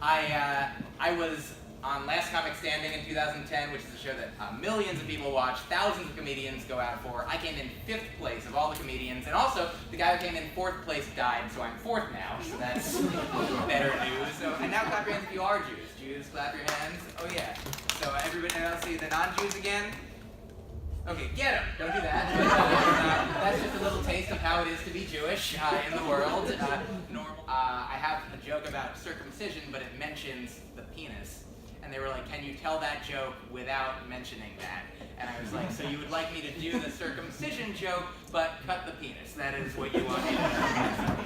I was on Last Comic Standing in 2010, which is a show that millions of people watch, thousands of comedians go out for. I came in 5th place of all the comedians, and also the guy who came in 4th place died, so I'm 4th now, so that's better news. So, and now clap your hands if you are Jews. Jews, clap your hands. Oh yeah. So everybody else see the non-Jews again? Okay, get them. Don't do that. But, that's just a little taste of how it is to be Jewish in the world. I have a joke about circumcision, but it mentions the penis. And they were like, can you tell that joke without mentioning that? And I was like, so you would like me to do the circumcision joke, but cut the penis. That is what you want me to do.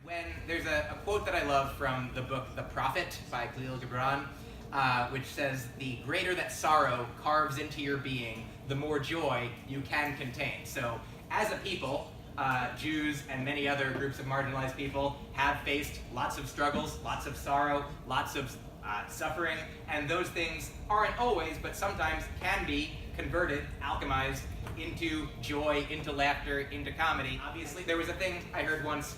When there's a quote that I love from the book The Prophet by Hillel, which says, the greater that sorrow carves into your being, the more joy you can contain. So as a people, Jews and many other groups of marginalized people have faced lots of struggles, lots of sorrow, lots of suffering, and those things aren't always, but sometimes can be converted, alchemized into joy, into laughter, into comedy. Obviously, there was a thing I heard once,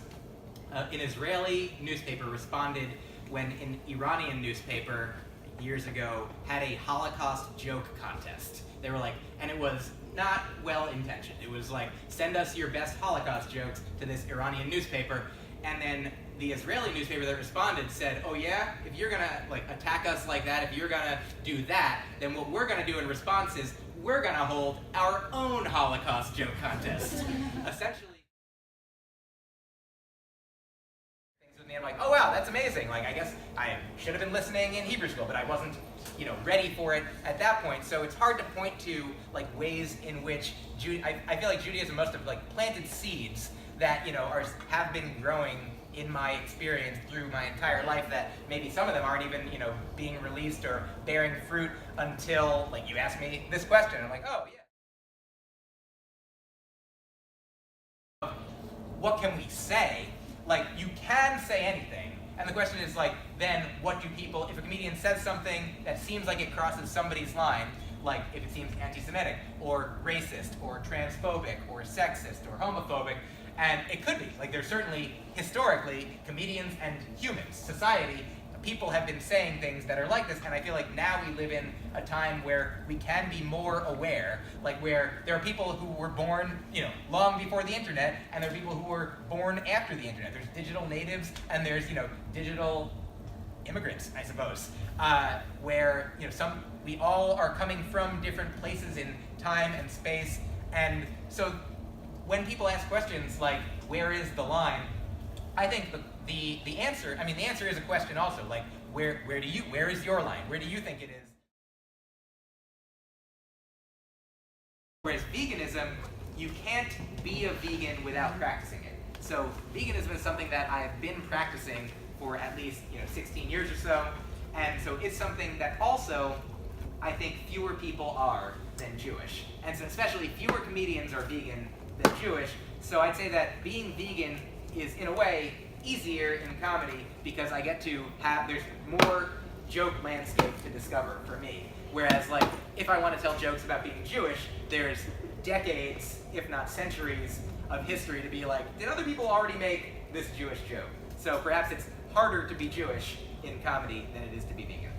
an Israeli newspaper responded when an Iranian newspaper years ago had a Holocaust joke contest. They were like, and it was not well intentioned. It was like, send us your best Holocaust jokes to this Iranian newspaper. And then the Israeli newspaper that responded said, oh yeah, if you're gonna like attack us like that, if you're gonna do that, then what we're gonna do in response is we're gonna hold our own Holocaust joke contest. Essentially, I'm like, oh wow, that's amazing. Like, I guess I should have been listening in Hebrew school, but I wasn't, ready for it at that point. So it's hard to point to like ways in which I feel like Judaism must have like planted seeds that have been growing in my experience through my entire life. That maybe some of them aren't even being released or bearing fruit until like you ask me this question. I'm like, oh yeah. What can we say? Like, you can say anything, and the question is like, then what do people, if a comedian says something that seems like it crosses somebody's line, like if it seems anti-Semitic, or racist, or transphobic, or sexist, or homophobic, and it could be, like there's certainly, historically, comedians and humans, society, people have been saying things that are like this, and I feel like now we live in a time where we can be more aware, like where there are people who were born, long before the internet, and there are people who were born after the internet. There's digital natives, and there's, digital immigrants, I suppose, where, we all are coming from different places in time and space, and so when people ask questions like, where is the line, I think the answer, the answer is a question also, like, where is your line? Where do you think it is? Whereas veganism, you can't be a vegan without practicing it. So veganism is something that I've been practicing for at least 16 years or so, and so it's something that also I think fewer people are than Jewish, and so especially fewer comedians are vegan than Jewish. So I'd say that being vegan is in a way easier in comedy because I get to there's more joke landscape to discover for me. Whereas like, if I want to tell jokes about being Jewish, there's decades, if not centuries, of history to be like, did other people already make this Jewish joke? So perhaps it's harder to be Jewish in comedy than it is to be vegan.